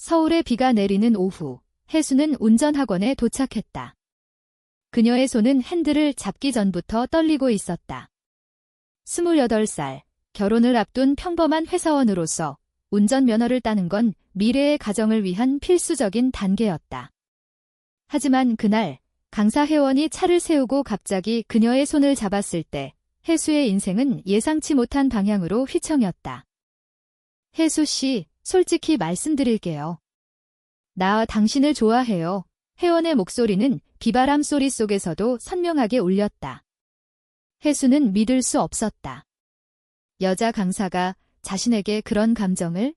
서울에 비가 내리는 오후, 혜수는 운전학원에 도착했다. 그녀의 손은 핸들을 잡기 전부터 떨리고 있었다. 28살, 결혼을 앞둔 평범한 회사원으로서 운전면허를 따는 건 미래의 가정을 위한 필수적인 단계였다. 하지만 그날 강사 회원이 차를 세우고 갑자기 그녀의 손을 잡았을 때 혜수의 인생은 예상치 못한 방향으로 휘청였다. 혜수 씨, 솔직히 말씀드릴게요. 나 당신을 좋아해요. 회원의 목소리는 비바람 소리 속에서도 선명하게 울렸다. 혜수는 믿을 수 없었다. 여자 강사가 자신에게 그런 감정을?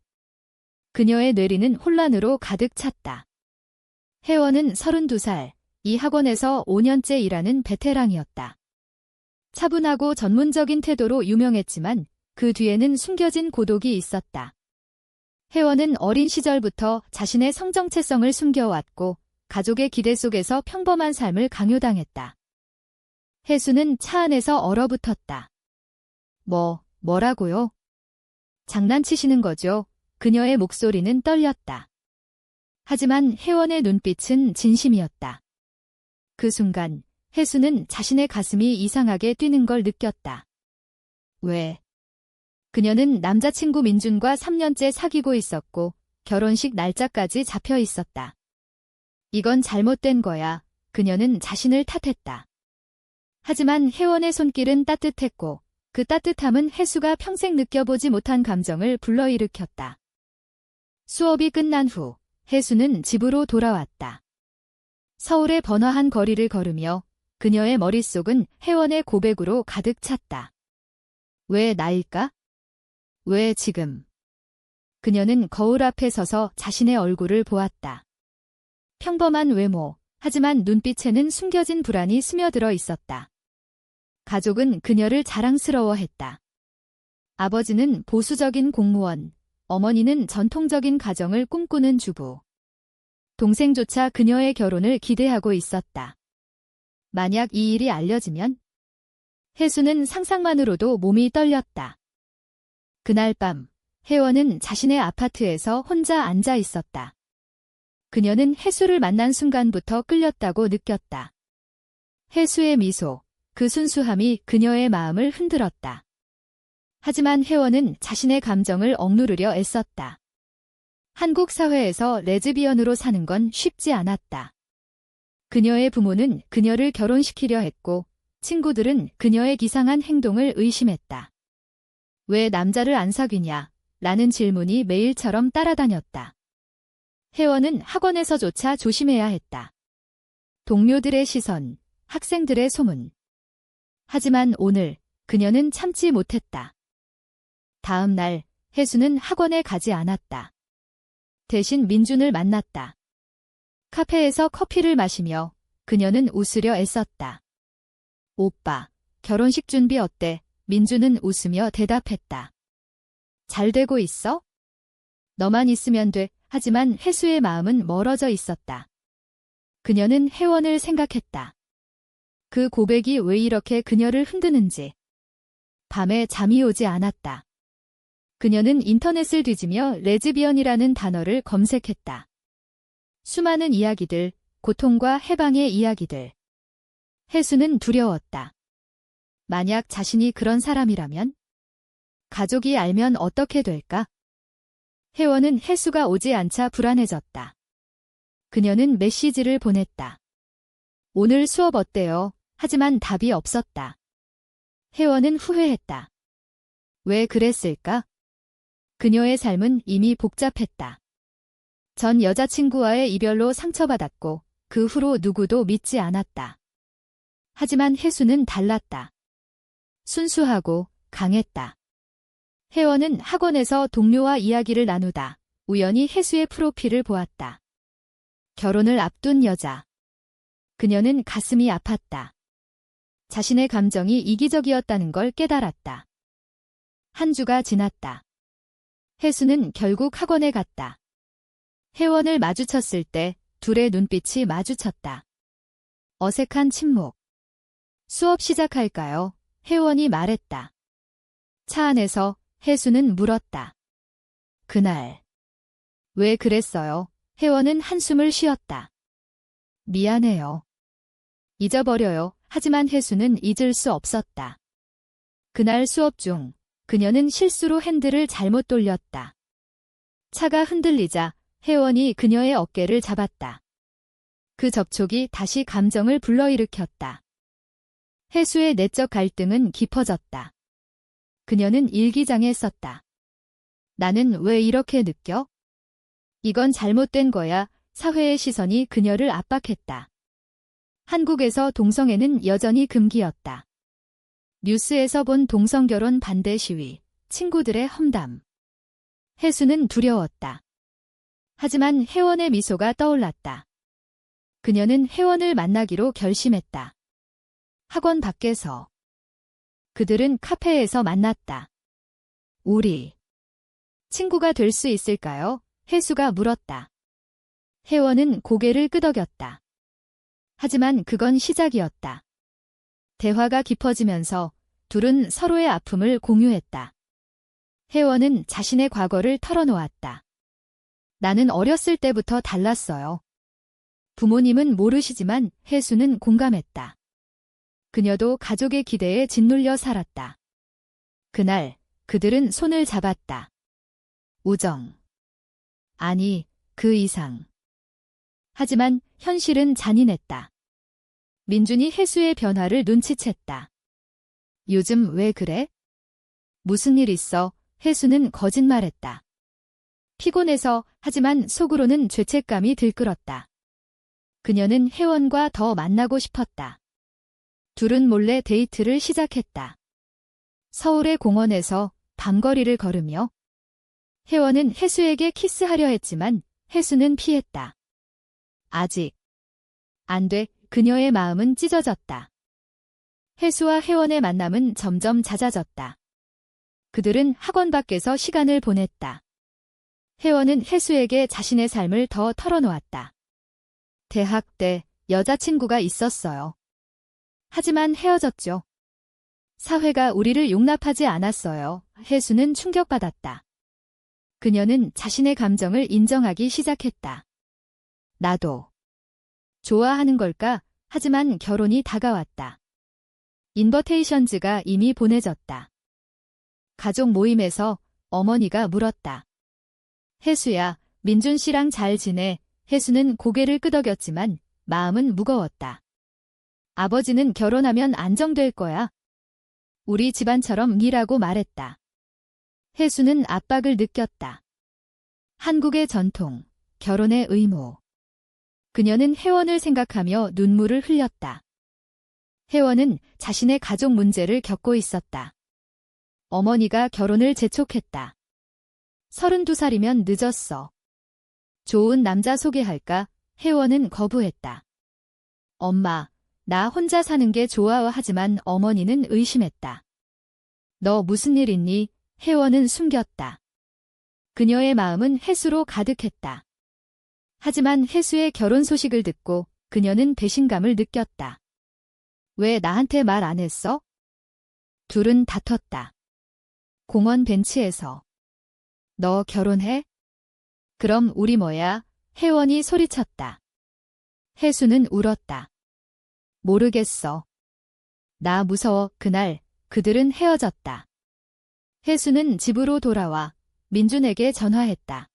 그녀의 뇌리는 혼란으로 가득 찼다. 회원은 32살, 이 학원에서 5년째 일하는 베테랑이었다. 차분하고 전문적인 태도로 유명했지만 그 뒤에는 숨겨진 고독이 있었다. 회원은 어린 시절부터 자신의 성정체성을 숨겨왔고 가족의 기대 속에서 평범한 삶을 강요당했다. 혜수는 차 안에서 얼어붙었다. 뭐라고요? 장난치시는 거죠? 그녀의 목소리는 떨렸다. 하지만 회원의 눈빛은 진심이었다. 그 순간 혜수는 자신의 가슴이 이상하게 뛰는 걸 느꼈다. 왜? 그녀는 남자친구 민준과 3년째 사귀고 있었고 결혼식 날짜까지 잡혀 있었다. 이건 잘못된 거야. 그녀는 자신을 탓했다. 하지만 혜원의 손길은 따뜻했고 그 따뜻함은 혜수가 평생 느껴보지 못한 감정을 불러일으켰다. 수업이 끝난 후 혜수는 집으로 돌아왔다. 서울의 번화한 거리를 걸으며 그녀의 머릿속은 혜원의 고백으로 가득 찼다. 왜 나일까? 왜 지금? 그녀는 거울 앞에 서서 자신의 얼굴을 보았다. 평범한 외모, 하지만 눈빛에는 숨겨진 불안이 스며들어 있었다. 가족은 그녀를 자랑스러워했다. 아버지는 보수적인 공무원, 어머니는 전통적인 가정을 꿈꾸는 주부. 동생조차 그녀의 결혼을 기대하고 있었다. 만약 이 일이 알려지면? 혜수는 상상만으로도 몸이 떨렸다. 그날 밤, 혜원은 자신의 아파트에서 혼자 앉아 있었다. 그녀는 혜수를 만난 순간부터 끌렸다고 느꼈다. 혜수의 미소, 그 순수함이 그녀의 마음을 흔들었다. 하지만 혜원은 자신의 감정을 억누르려 애썼다. 한국 사회에서 레즈비언으로 사는 건 쉽지 않았다. 그녀의 부모는 그녀를 결혼시키려 했고 친구들은 그녀의 기상한 행동을 의심했다. 왜 남자를 안 사귀냐? 라는 질문이 매일처럼 따라다녔다. 혜원은 학원에서조차 조심해야 했다. 동료들의 시선, 학생들의 소문. 하지만 오늘 그녀는 참지 못했다. 다음 날 혜수는 학원에 가지 않았다. 대신 민준을 만났다. 카페에서 커피를 마시며 그녀는 웃으려 애썼다. 오빠, 결혼식 준비 어때? 민준은 웃으며 대답했다. 잘 되고 있어? 너만 있으면 돼. 하지만 혜수의 마음은 멀어져 있었다. 그녀는 혜원을 생각했다. 그 고백이 왜 이렇게 그녀를 흔드는지. 밤에 잠이 오지 않았다. 그녀는 인터넷을 뒤지며 레즈비언이라는 단어를 검색했다. 수많은 이야기들, 고통과 해방의 이야기들. 혜수는 두려웠다. 만약 자신이 그런 사람이라면? 가족이 알면 어떻게 될까? 혜원은 혜수가 오지 않자 불안해졌다. 그녀는 메시지를 보냈다. 오늘 수업 어때요? 하지만 답이 없었다. 혜원은 후회했다. 왜 그랬을까? 그녀의 삶은 이미 복잡했다. 전 여자친구와의 이별로 상처받았고 그 후로 누구도 믿지 않았다. 하지만 혜수는 달랐다. 순수하고 강했다. 혜원은 학원에서 동료와 이야기를 나누다 우연히 혜수의 프로필을 보았다. 결혼을 앞둔 여자. 그녀는 가슴이 아팠다. 자신의 감정이 이기적이었다는 걸 깨달았다. 한 주가 지났다. 혜수는 결국 학원에 갔다. 혜원을 마주쳤을 때 둘의 눈빛이 마주쳤다. 어색한 침묵. 수업 시작할까요? 혜원이 말했다. 차 안에서 혜수는 물었다. 그날 왜 그랬어요? 혜원은 한숨을 쉬었다. 미안해요. 잊어버려요. 하지만 혜수는 잊을 수 없었다. 그날 수업 중 그녀는 실수로 핸들을 잘못 돌렸다. 차가 흔들리자 혜원이 그녀의 어깨를 잡았다. 그 접촉이 다시 감정을 불러일으켰다. 혜수의 내적 갈등은 깊어졌다. 그녀는 일기장에 썼다. 나는 왜 이렇게 느껴? 이건 잘못된 거야. 사회의 시선이 그녀를 압박했다. 한국에서 동성애는 여전히 금기였다. 뉴스에서 본 동성결혼 반대 시위, 친구들의 험담. 혜수는 두려웠다. 하지만 혜원의 미소가 떠올랐다. 그녀는 혜원을 만나기로 결심했다. 학원 밖에서. 그들은 카페에서 만났다. 우리 친구가 될 수 있을까요? 혜수가 물었다. 혜원은 고개를 끄덕였다. 하지만 그건 시작이었다. 대화가 깊어지면서 둘은 서로의 아픔을 공유했다. 혜원은 자신의 과거를 털어놓았다. 나는 어렸을 때부터 달랐어요. 부모님은 모르시지만 혜수는 공감했다. 그녀도 가족의 기대에 짓눌려 살았다. 그날 그들은 손을 잡았다. 우정. 아니, 그 이상. 하지만 현실은 잔인했다. 민준이 혜수의 변화를 눈치챘다. 요즘 왜 그래? 무슨 일 있어? 혜수는 거짓말했다. 피곤해서. 하지만 속으로는 죄책감이 들끓었다. 그녀는 혜원과 더 만나고 싶었다. 둘은 몰래 데이트를 시작했다. 서울의 공원에서 밤거리를 걸으며 혜원은 혜수에게 키스하려 했지만 혜수는 피했다. 아직 안 돼. 그녀의 마음은 찢어졌다. 혜수와 혜원의 만남은 점점 잦아졌다. 그들은 학원 밖에서 시간을 보냈다. 혜원은 혜수에게 자신의 삶을 더 털어놓았다. 대학 때 여자친구가 있었어요. 하지만 헤어졌죠. 사회가 우리를 용납하지 않았어요. 혜수는 충격받았다. 그녀는 자신의 감정을 인정하기 시작했다. 나도 좋아하는 걸까? 하지만 결혼이 다가왔다. 인버테이션즈가 이미 보내졌다. 가족 모임에서 어머니가 물었다. 혜수야, 민준 씨랑 잘 지내? 혜수는 고개를 끄덕였지만 마음은 무거웠다. 아버지는 결혼하면 안정될 거야. 우리 집안처럼 이라고 말했다. 혜수는 압박을 느꼈다. 한국의 전통, 결혼의 의무. 그녀는 혜원을 생각하며 눈물을 흘렸다. 혜원은 자신의 가족 문제를 겪고 있었다. 어머니가 결혼을 재촉했다. 32살이면 늦었어. 좋은 남자 소개할까? 혜원은 거부했다. 엄마, 나 혼자 사는 게 좋아. 하지만 어머니는 의심했다. 너 무슨 일 있니? 혜원은 숨겼다. 그녀의 마음은 혜수로 가득했다. 하지만 혜수의 결혼 소식을 듣고 그녀는 배신감을 느꼈다. 왜 나한테 말 안 했어? 둘은 다퉜다. 공원 벤치에서. 너 결혼해? 그럼 우리 뭐야? 혜원이 소리쳤다. 혜수는 울었다. 모르겠어. 나 무서워. 그날 그들은 헤어졌다. 혜수는 집으로 돌아와 민준에게 전화했다.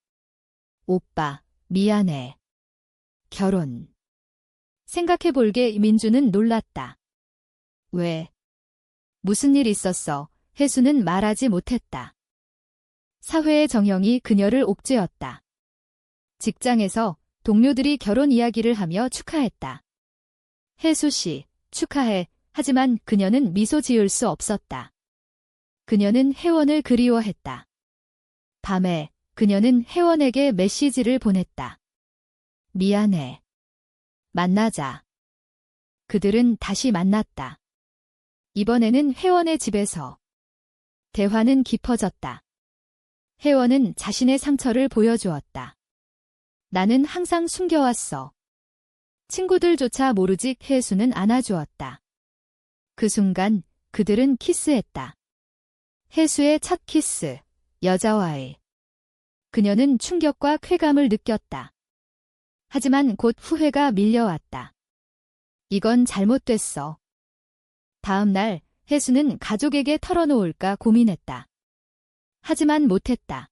오빠, 미안해. 결혼. 생각해볼게. 민준은 놀랐다. 왜? 무슨 일 있었어? 혜수는 말하지 못했다. 사회의 정형이 그녀를 옥죄었다. 직장에서 동료들이 결혼 이야기를 하며 축하했다. 혜수 씨, 축하해. 하지만 그녀는 미소 지을 수 없었다. 그녀는 혜원을 그리워했다. 밤에 그녀는 혜원에게 메시지를 보냈다. 미안해. 만나자. 그들은 다시 만났다. 이번에는 혜원의 집에서. 대화는 깊어졌다. 혜원은 자신의 상처를 보여주었다. 나는 항상 숨겨왔어. 친구들조차 모르지. 혜수는 안아주었다. 그 순간 그들은 키스했다. 혜수의 첫 키스, 여자와의. 그녀는 충격과 쾌감을 느꼈다. 하지만 곧 후회가 밀려왔다. 이건 잘못됐어. 다음 날 혜수는 가족에게 털어놓을까 고민했다. 하지만 못했다.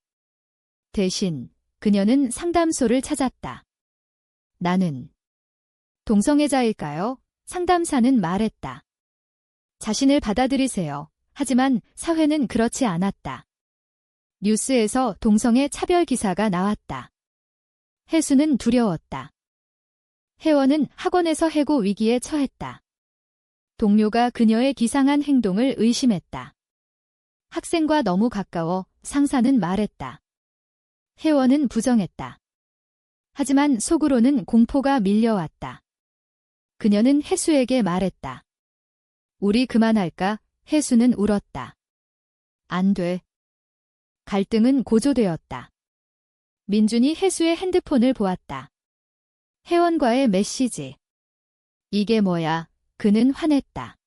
대신 그녀는 상담소를 찾았다. 나는 동성애자일까요? 상담사는 말했다. 자신을 받아들이세요. 하지만 사회는 그렇지 않았다. 뉴스에서 동성애 차별 기사가 나왔다. 혜수는 두려웠다. 혜원은 학원에서 해고 위기에 처했다. 동료가 그녀의 기상한 행동을 의심했다. 학생과 너무 가까워 상사는 말했다. 혜원은 부정했다. 하지만 속으로는 공포가 밀려왔다. 그녀는 혜수에게 말했다. 우리 그만할까? 혜수는 울었다. 안 돼. 갈등은 고조되었다. 민준이 혜수의 핸드폰을 보았다. 혜원과의 메시지. 이게 뭐야? 그는 화냈다.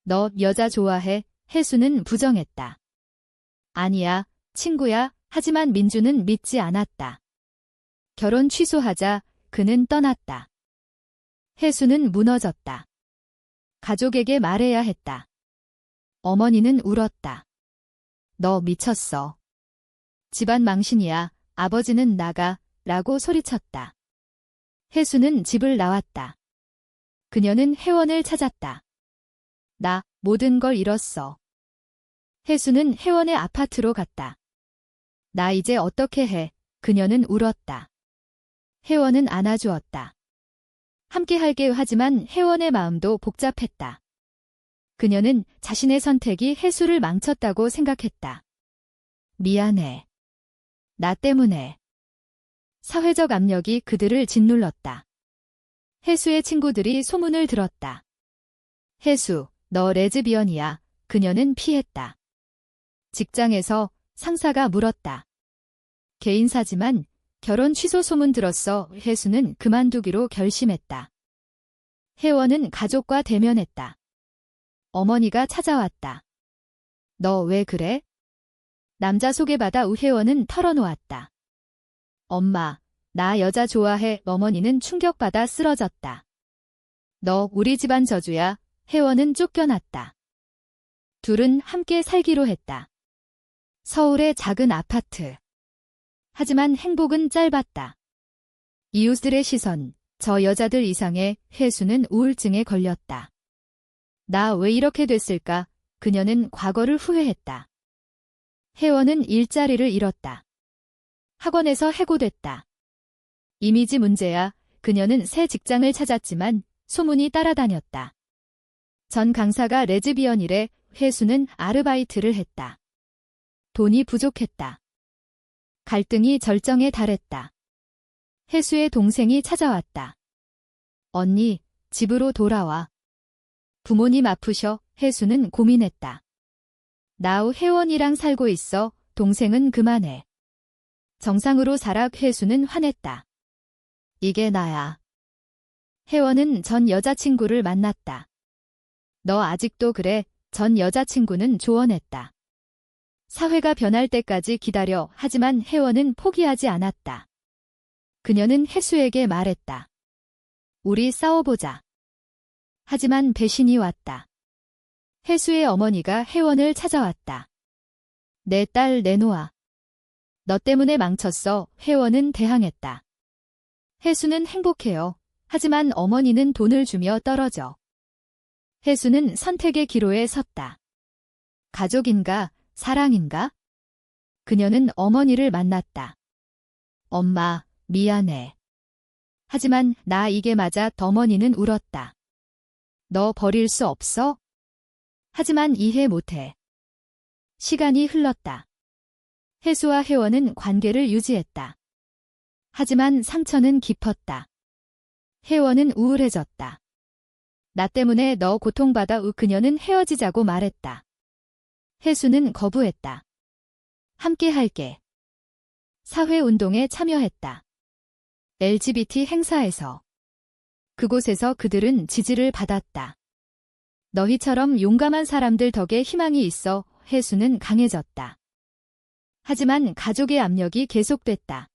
너 여자 좋아해? 혜수는 부정했다. 아니야, 친구야. 하지만 민준은 믿지 않았다. 결혼 취소하자. 그는 떠났다. 혜수는 무너졌다. 가족에게 말해야 했다. 어머니는 울었다. 너 미쳤어. 집안 망신이야. 아버지는 나가. 라고 소리쳤다. 혜수는 집을 나왔다. 그녀는 혜원을 찾았다. 나 모든 걸 잃었어. 혜수는 혜원의 아파트로 갔다. 나 이제 어떻게 해? 그녀는 울었다. 혜원은 안아주었다. 함께할게 하지만 혜원의 마음도 복잡했다. 그녀는 자신의 선택이 혜수를 망쳤다고 생각했다. 미안해. 나 때문에. 사회적 압력이 그들을 짓눌렀다. 혜수의 친구들이 소문을 들었다. 혜수, 너 레즈비언이야. 그녀는 피했다. 직장에서 상사가 물었다. 개인사지만 결혼 취소 소문 들었어. 혜수는 그만두기로 결심했다. 혜원은 가족과 대면했다. 어머니가 찾아왔다. 너 왜 그래? 남자 소개받아 우혜원은 털어놓았다. 엄마, 나 여자 좋아해. 어머니는 충격받아 쓰러졌다. 너 우리 집안 저주야. 혜원은 쫓겨났다. 둘은 함께 살기로 했다. 서울의 작은 아파트. 하지만 행복은 짧았다. 이웃들의 시선, 저 여자들 이상해. 혜수는 우울증에 걸렸다. 나 왜 이렇게 됐을까? 그녀는 과거를 후회했다. 혜원은 일자리를 잃었다. 학원에서 해고됐다. 이미지 문제야. 그녀는 새 직장을 찾았지만 소문이 따라다녔다. 전 강사가 레즈비언이래. 혜수는 아르바이트를 했다. 돈이 부족했다. 갈등이 절정에 달했다. 혜수의 동생이 찾아왔다. 언니, 집으로 돌아와. 부모님 아프셔. 혜수는 고민했다. 나 혜원이랑 살고 있어. 동생은 그만해. 정상으로 살아. 혜수는 화냈다. 이게 나야. 혜원은 전 여자친구를 만났다. 너 아직도 그래? 전 여자친구는 조언했다. 사회가 변할 때까지 기다려. 하지만 혜원은 포기하지 않았다. 그녀는 혜수에게 말했다. 우리 싸워보자. 하지만 배신이 왔다. 혜수의 어머니가 혜원을 찾아왔다. 내 딸 내놓아. 너 때문에 망쳤어. 혜원은 대항했다. 혜수는 행복해요. 하지만 어머니는 돈을 주며 떨어져. 혜수는 선택의 기로에 섰다. 가족인가? 사랑인가? 그녀는 어머니를 만났다. 엄마, 미안해. 하지만 나 이게 맞아. 어머니는 울었다. 너 버릴 수 없어? 하지만 이해 못해. 시간이 흘렀다. 혜수와 혜원은 관계를 유지했다. 하지만 상처는 깊었다. 혜원은 우울해졌다. 나 때문에 너 고통받아. 그녀는 헤어지자고 말했다. 혜수는 거부했다. 함께 할게. 사회운동에 참여했다. LGBT 행사에서. 그곳에서 그들은 지지를 받았다. 너희처럼 용감한 사람들 덕에 희망이 있어. 혜수는 강해졌다. 하지만 가족의 압력이 계속됐다.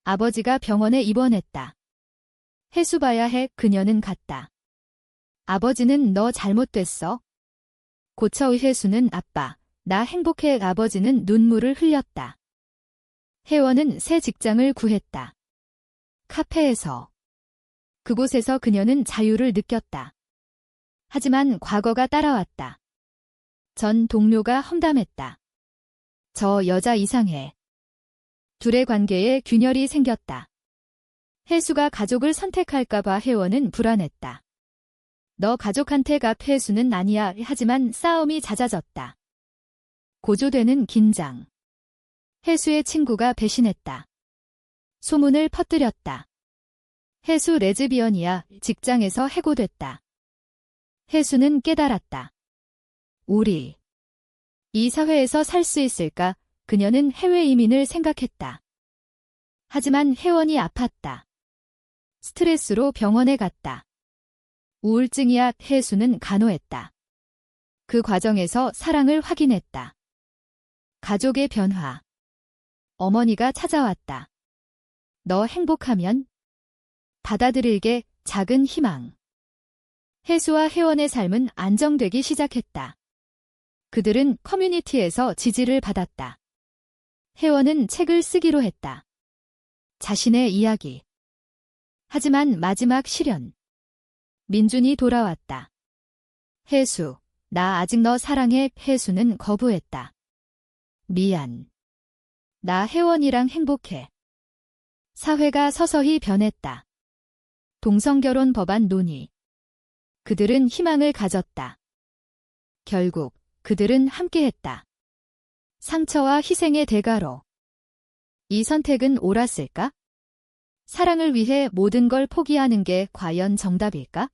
아버지가 병원에 입원했다. 해수 봐야 해. 그녀는 갔다. 아버지는 너 잘못됐어. 고쳐의 해수는 아빠, 나 행복해. 아버지는 눈물을 흘렸다. 혜원은 새 직장을 구했다. 카페에서. 그곳에서 그녀는 자유를 느꼈다. 하지만 과거가 따라왔다. 전 동료가 험담했다. 저 여자 이상해. 둘의 관계에 균열이 생겼다. 혜수가 가족을 선택할까봐 혜원은 불안했다. 너 가족한테 가. 혜수는 아니야. 하지만 싸움이 잦아졌다. 고조되는 긴장. 혜수의 친구가 배신했다. 소문을 퍼뜨렸다. 혜수 레즈비언이야. 직장에서 해고됐다. 혜수는 깨달았다. 우리 이 사회에서 살 수 있을까? 그녀는 해외 이민을 생각했다. 하지만 혜원이 아팠다. 스트레스로 병원에 갔다. 우울증이야. 혜수는 간호했다. 그 과정에서 사랑을 확인했다. 가족의 변화. 어머니가 찾아왔다. 너 행복하면? 받아들일게. 작은 희망. 혜수와 혜원의 삶은 안정되기 시작했다. 그들은 커뮤니티에서 지지를 받았다. 혜원은 책을 쓰기로 했다. 자신의 이야기. 하지만 마지막 시련. 민준이 돌아왔다. 혜수, 나 아직 너 사랑해. 혜수는 거부했다. 미안. 나 혜원이랑 행복해. 사회가 서서히 변했다. 동성결혼 법안 논의. 그들은 희망을 가졌다. 결국 그들은 함께했다. 상처와 희생의 대가로. 이 선택은 옳았을까? 사랑을 위해 모든 걸 포기하는 게 과연 정답일까?